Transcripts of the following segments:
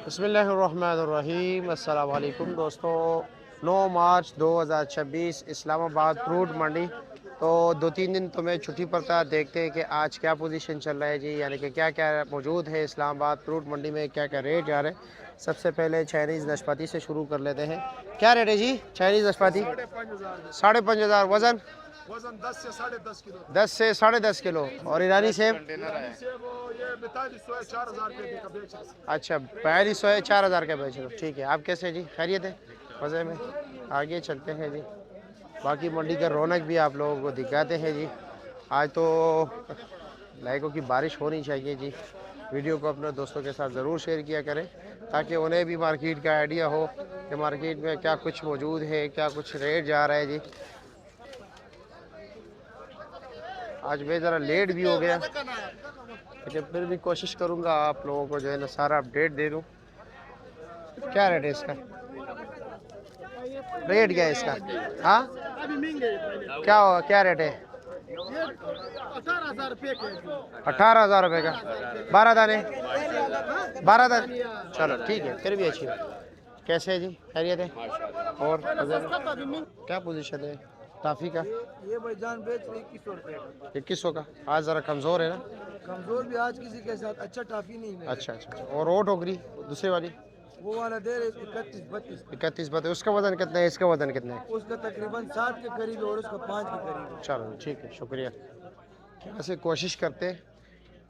बिस्मिल्लाहिर्रहमानिर्रहीम। अस्सलाम वालेकुम दोस्तों। 9 मार्च 2026 इस्लामाबाद फ्रूट मंडी। तो 2-3 दिन तो मैं छुट्टी पर था। देखते हैं कि आज क्या पोजीशन चल रहा है जी, यानी कि क्या क्या मौजूद है इस्लामाबाद फ्रूट मंडी में, क्या क्या रेट जा रहे हैं। सबसे पहले चाइनीज़ नाशपाती से शुरू कर लेते हैं। क्या रेट है जी चाइनीज़ नाशपाती? 5,500। वज़न 10 से 10.5 किलो। 10 से 10.5 किलो। और ईरानी सेब? ये 4200 है, 4,000 रुपये का बेच रहे हैं। अच्छा, 4200 है, 4000 का बेच लो। ठीक है, आप कैसे जी, खैरियत है? मज़े में। आगे चलते हैं जी, बाकी मंडी का रौनक भी आप लोगों को दिखाते हैं जी। आज तो लाइकों की बारिश होनी चाहिए जी। वीडियो को अपने दोस्तों के साथ ज़रूर शेयर किया करें ताकि उन्हें भी मार्केट का आइडिया हो कि मार्केट में क्या कुछ मौजूद है, क्या कुछ रेट जा रहा है जी। आज मैं ज़रा लेट भी हो गया, लेकिन फिर भी कोशिश करूँगा आप लोगों को जो है ना सारा अपडेट दे दूँ। क्या रेट है इसका? रेट क्या है इसका? हाँ, क्या होगा, क्या रेट है? 18,000 रुपये के। 18,000 रुपये का। 12 दाने? 12 दाने, चलो ठीक है, फिर भी अच्छी बात। कैसे है जी, खैरियत है? और क्या पोजीशन है टाफी का? ये भाईजान बेच रहे 2100 रुपये। 2100 का। आज ज़रा कमज़ोर है ना? कमजोर भी आज किसी के साथ अच्छा टाफी नहीं है। अच्छा अच्छा अच्छा। और वो टोकरी दूसरी वाली वो वाला दे रहे 31-32। 31 बताए। उसका वजन कितना है, इसका वजन कितना है? उसका तकरीबन 7 के करीब और उसका 5 के करीब। चलो ठीक है, शुक्रिया। ऐसे कोशिश करते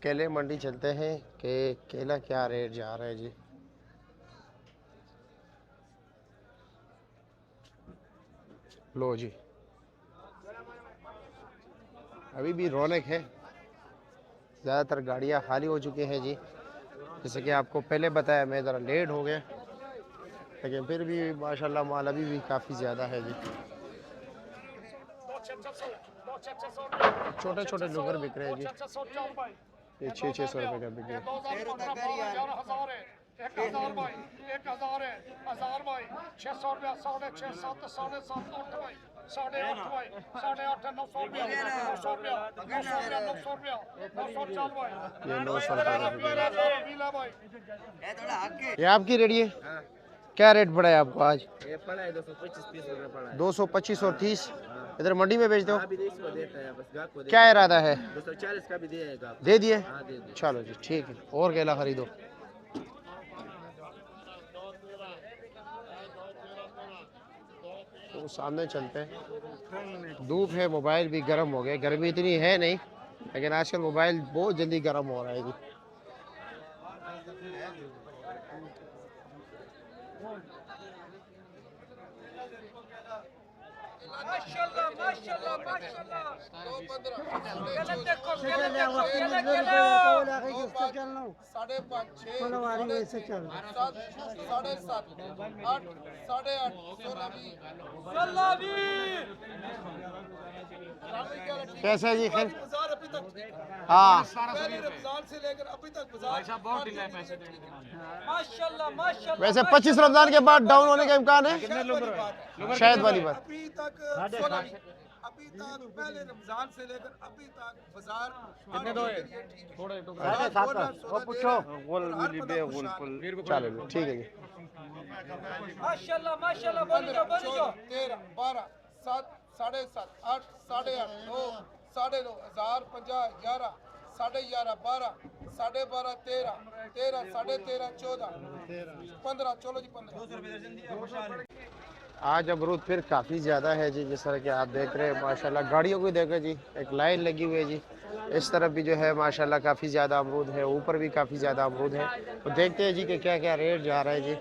केले मंडी चलते हैं कि केला क्या रेट जा रहा है जी। लो जी, अभी भी रौनक है। ज़्यादातर गाड़ियाँ खाली हो चुकी हैं जी। जैसे कि आपको पहले बताया, मैं ज़रा लेट हो गया, लेकिन फिर भी माशाल्लाह माल अभी भी काफ़ी ज़्यादा है जी। छोटे छोटे लोगर बिक रहे हैं जी। ये 600 रुपये का बिक रहे हैं। 1000 भाई, 1000 है, 1000 भाई, 600 रुपया, 6.5, 7, 7.5, 8 भाई, 8.5 भाई, 8.5, 900 रुपया, 900 रुपया, 900 रुपया, 900 रुपया, 940 भाई, ये 900 रुपये का बिक रहा है। पीला भाई। ये आपकी रेडी है? क्या रेट पड़ा है आपको आज? ये पड़ा है 225-30 रुपए पड़ा है। 225 और 30। इधर मंडी में बेचते हो? अभी इसको देता है, बस गाहक को देता क्या इरादा है? है। 240 का भी दिएगा। दे दिए? हाँ दे दे। चलो जी ठीक है, और केला खरीदो। तो सामने चलते हैं। धूप है, मोबाइल भी गर्म हो गया। गर्मी इतनी है नहीं, लेकिन आजकल मोबाइल बहुत जल्दी गर्म हो रहा है जी। माशाल्लाह माशाल्लाह माशाल्लाह। 215 गलत देखो, गलत देखो, साढ़े 5, 6, 7, 8, 8.5, 16 कैसा है जी? खैर, बाजार अभी तक हाँ, पहले रमजान से लेकर अभी तक बाजार बहुत ढीला है पैसे देने। माशाल्लाह माशाल्लाह। वैसे 25 रमजान के बाद डाउन होने का इम्कान है, शायद वाली बात। अभी तक पहले रमजान से लेकर अभी तक बाजार कितने दो है? थोड़े तो पूछो। चलो ठीक है जी। माशाल्लाह माशाल्लाह। बोली जाओ बोली जाओ। 13, 12, 7, 7.5, 8, 8.5, 9, 9.5, 1000, 50, 11, 11.5, 12, 12.5, 13, 13, 13.5, 14, 15। चलो जी 15। आज अमरूद फिर काफ़ी ज़्यादा है जी। जिस तरह कि आप देख रहे हैं माशाल्लाह, गाड़ियों को देखो जी, एक लाइन लगी हुई है जी। इस तरफ भी जो है माशाल्लाह काफ़ी ज़्यादा अमरूद है, ऊपर भी काफ़ी ज़्यादा अमरूद है। तो देखते हैं जी कि क्या क्या रेट जा रहा है जी।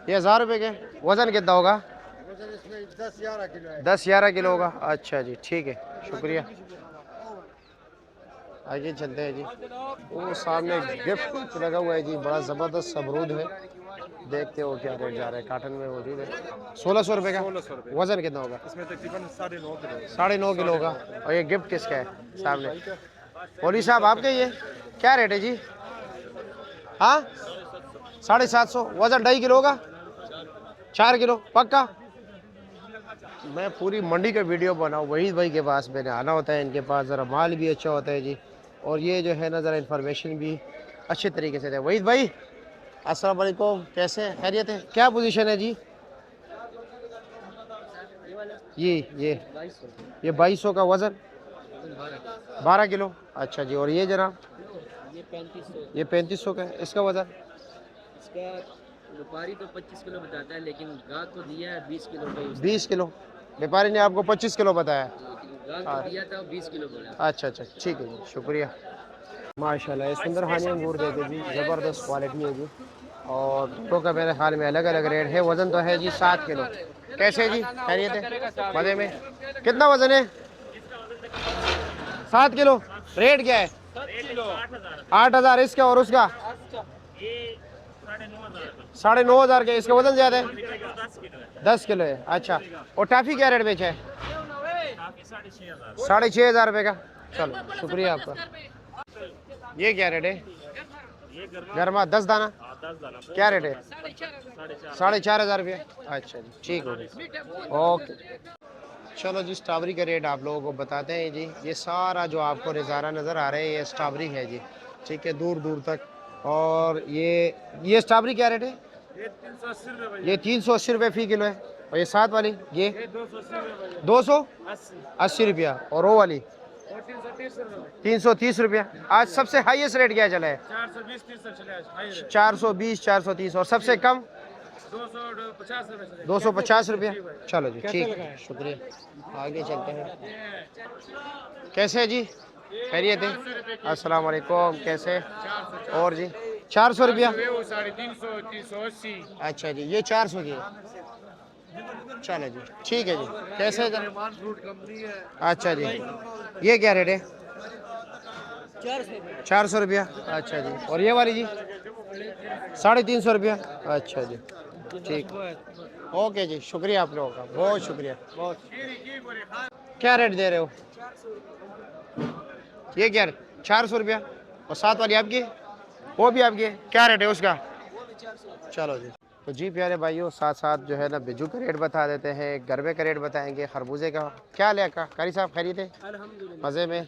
ये 1000 रुपये के। वज़न कितना होगा? 10-11 किलो है। 10-11 किलो होगा। अच्छा जी ठीक है, शुक्रिया। आगे चलते हैं जी। वो सामने गिफ्ट लगा हुआ है जी, बड़ा ज़बरदस्त अमरूद है। देखते हो क्या रेट जा रहा है। काटन में मौजूद है। 1600 रुपये का। वज़न कितना होगा? इसमें तकरीबन 9.5 किलो। 9.5 किलो होगा। और ये गिफ्ट किसका है सामने? मौलवी साहब आपके ये क्या रेट है जी? हाँ, 750। वज़न 2.5 किलो होगा? 4 किलो पक्का? मैं पूरी मंडी का वीडियो बनाऊँ, वहीद भाई के पास मैंने आना होता है। इनके पास ज़रा माल भी अच्छा होता है जी, और ये जो है ना ज़रा इन्फॉर्मेशन भी अच्छे तरीके से दे। वहीद भाई अस्सलाम वालेकुम, कैसे हैं? खैरियत है? क्या पोजीशन है जी? ये 2200 का वज़न 12 किलो। अच्छा जी। और ये जनाब ये 3500 का है, इसका वज़न इसका व्यापारी तो 25 किलो बताता है, लेकिन गाहक को दिया है 20 किलो का ही उसने। 20 किलो। व्यापारी ने आपको 25 किलो बताया। लेकिन गाहक को दिया था 20 किलो बोला। अच्छा अच्छा, ठीक है जी, शुक्रिया। माशाल्लाह, ये सुंदर हानी अंगूर देते जी, ज़बरदस्त क्वालिटी है जी। और तो का मेरे ख्याल में अलग अलग रेट है। वज़न तो है जी 7 किलो। कैसे है जी? खैरियत है? मज़े में? कितना वज़न है? 7 किलो। रेट क्या है? 8,000 इसका और उसका 9,500 के। इसका वज़न ज़्यादा है, 10 किलो है। अच्छा, और टाफ़ी क्या रेट बेचा है? 6,500 रुपये का। चलो शुक्रिया आपका। ये क्या रेट है? गर्मा 10 दाना क्या रेट है? 4,500 रुपये। अच्छा जी, ठीक हो गया, ओके। चलो जी, स्ट्रॉबेरी का रेट आप लोगों को बताते हैं जी। ये सारा जो आपको नज़ारा नज़र आ रहा है, ये स्ट्रॉबेरी है जी, ठीक है, दूर दूर तक। और ये स्ट्रॉबेरी क्या रेट है? ये 380 रुपये फ़ी किलो है। और ये साथ वाली ये 280 रुपया। और वो वाली 330 रुपया। आज सबसे हाईएस्ट रेट क्या चला है? 420 430। और सबसे कम 250 रुपया। चलो जी, ठीक है, शुक्रिया। आगे चलते हैं। कैसे है जी? खैरियत है? अस्सलाम वालेकुम, कैसे? और जी 400 रुपया। अच्छा जी, ये 400 की है। चलो जी, ठीक है जी। कैसे है जी? अच्छा जी, ये क्या रेट है? 400 रुपया। अच्छा जी। और ये वाली जी 350 रुपया। अच्छा जी, ठीक, ओके जी, शुक्रिया आप लोगों का, बहुत शुक्रिया। क्या रेट दे रहे हो? ये क्या 400 रुपया। और साथ वाली आपकी, वो भी आपकी, क्या रेट है उसका? चलो जी। तो जी प्यारे भाइयों, साथ साथ जो है ना बिजू का रेट बता देते हैं, गरबे का रेट बताएंगे, खरबूजे का। क्या ले का कारी साहब, खरीदे मज़े में?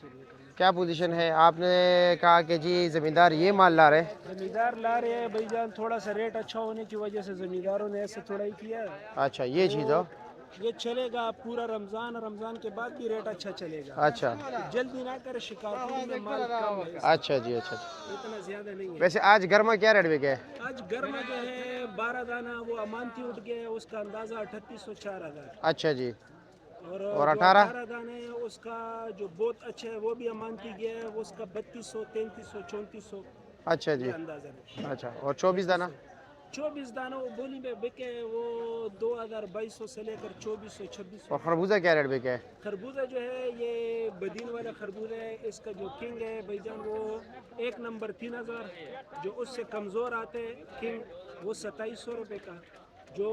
क्या पोजीशन है? आपने कहा कि जी ज़मींदार ये माल ला रहे हैं। जमींदार ला रहे हैं भाईजान, थोड़ा सा रेट अच्छा होने की वजह से जमींदारों ने ऐसे थोड़ा ही किया है। अच्छा, ये चीज़ हो। ये चलेगा पूरा रमजान, रमजान के बाद भी रेट अच्छा चलेगा। अच्छा जल्दी ना करे, शिकारपुर में माल कम है, अच्छा जी, अच्छा। इतना ज्यादा नहीं है। वैसे आज गर्मा क्या रेट में गया है? आज गर्मा जो है 12 दाना वो अमानती उठ गया है, उसका अंदाजा 3800 4000। अच्छा जी। और और जो 18 दाने है उसका जो बहुत अच्छा है वो भी अमानती गया है, वो उसका 3200 3300 3400 अच्छा जी, अंदाजा है। अच्छा। और 24 दाना? 24 दाना वो बोली में बिके वो 2200 से लेकर 2400 2600। और खरबूजा क्या रेट में गया है? खरबूजा जो है ये बदीन वाला खरबूजा है, इसका जो किंग है भाईजान वो 1 नंबर 3000। जो उससे कमज़ोर आते हैं किंग वो 2700 रुपये का। जो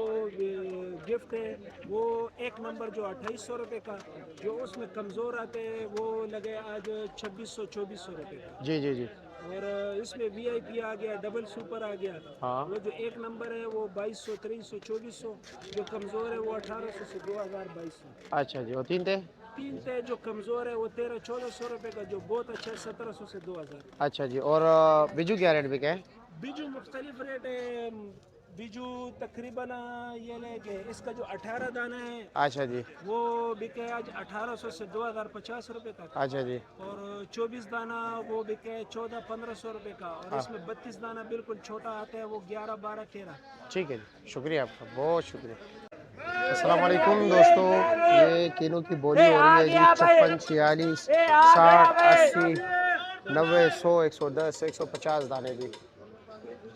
गिफ्ट है वो 1 नंबर जो 2800 रुपये का। जो उसमें कमज़ोर आते हैं वो लगे आज 2600 2400 रुपये का। जी जी जी। और इसमें वीआईपी आ गया, डबल सुपर आ गया। हाँ। वो जो 1 नंबर है वो 2200 2300 2400। जो कमज़ोर है वो 1800 से 2200। अच्छा जी। और तीन थे? तीन थे जो कमज़ोर है वो 1300-1400 रुपये का। जो बहुत अच्छा है 1700 से 2000। अच्छा जी। और बिजू क्या रेट में क्या है? बीजू मुख्तलिफ रेट है। बीजू तकरीबन ये लेके इसका जो 18 दाना है अच्छा जी, वो बिके आज 1800 से 2050 रुपये का। अच्छा जी। और 24 दाना वो बिके 1400-1500 रुपये का। और इसमें 32 दाना बिल्कुल छोटा आता है वो 11-12-13। ठीक है जी, शुक्रिया आपका, बहुत शुक्रिया। अस्सलाम वालेकुम दोस्तों, ये किलो की बोली हो रही है जी 56 46 60 80 90 100 110 150 दाने जी।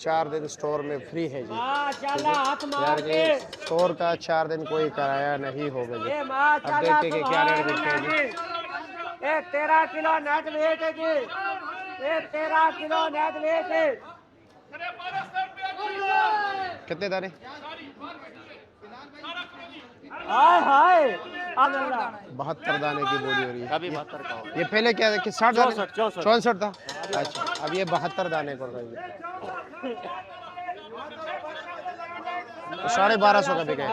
4 दिन स्टोर में फ्री है जी। यार जी स्टोर का 4 दिन कोई किराया नहीं होगा जी। अब देखते हैं कि क्या रेट बिकते हैं जी। 13 किलो नेट वेट है जी, 13 किलो नेट वेट है। कितने दाने? हाय हाय 72 दाने की बोली हो रही है। अभी 72 का ये पहले क्या था कि 60 दाने 64 था। अच्छा, अब ये 72 दाने पड़ रही है। 1250 का बिका है।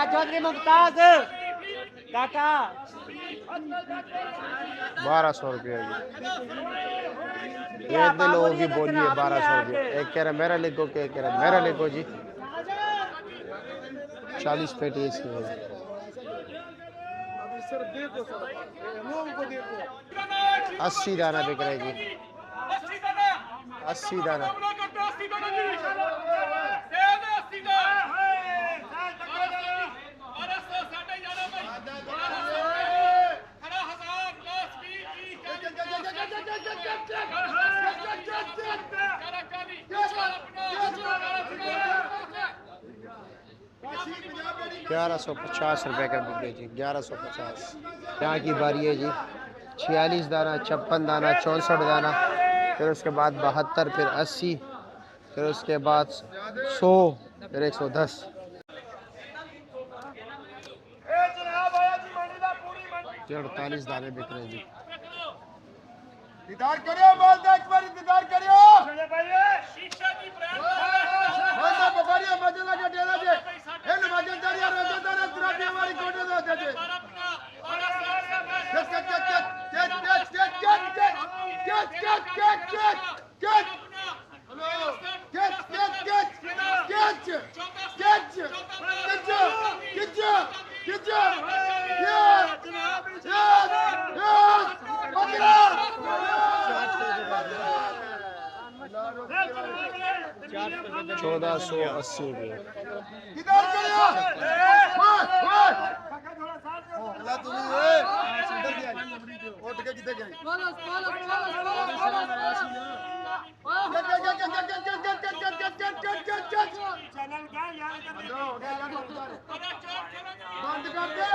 चौधरी मुमताज काका 1200 रुपये जी। ये इतने लोगों की बोली है 1200 रुपये। एक कह रहा मेरा लिखो, एक कह रहा मेरा लिखो जी। 40 पेटी इसकी है। अभी सर देखो सर, लोगों को देखो। 80 दाना बिक रहे जी। 80 दाना। ₹1150 का बिक गई जी। 1150। यहाँ की बारी है जी। 46 दाना, 56 दाना, 64 दाना, फिर उसके बाद 72, फिर 80, फिर उसके बाद 100, फिर 110। ये 48 दाने बिक रहे हैं जी। दीदार करियो, बोल दे एक बार दीदार करियो। बंदा बकरिया मजला के डेरा दे। इन मजदारिया रोजदार तुराबी हमारी कोटे दो दे। ₹1480। दीदार करियो। अल्लाह तू उठ के किथे गई? बंद कर दे।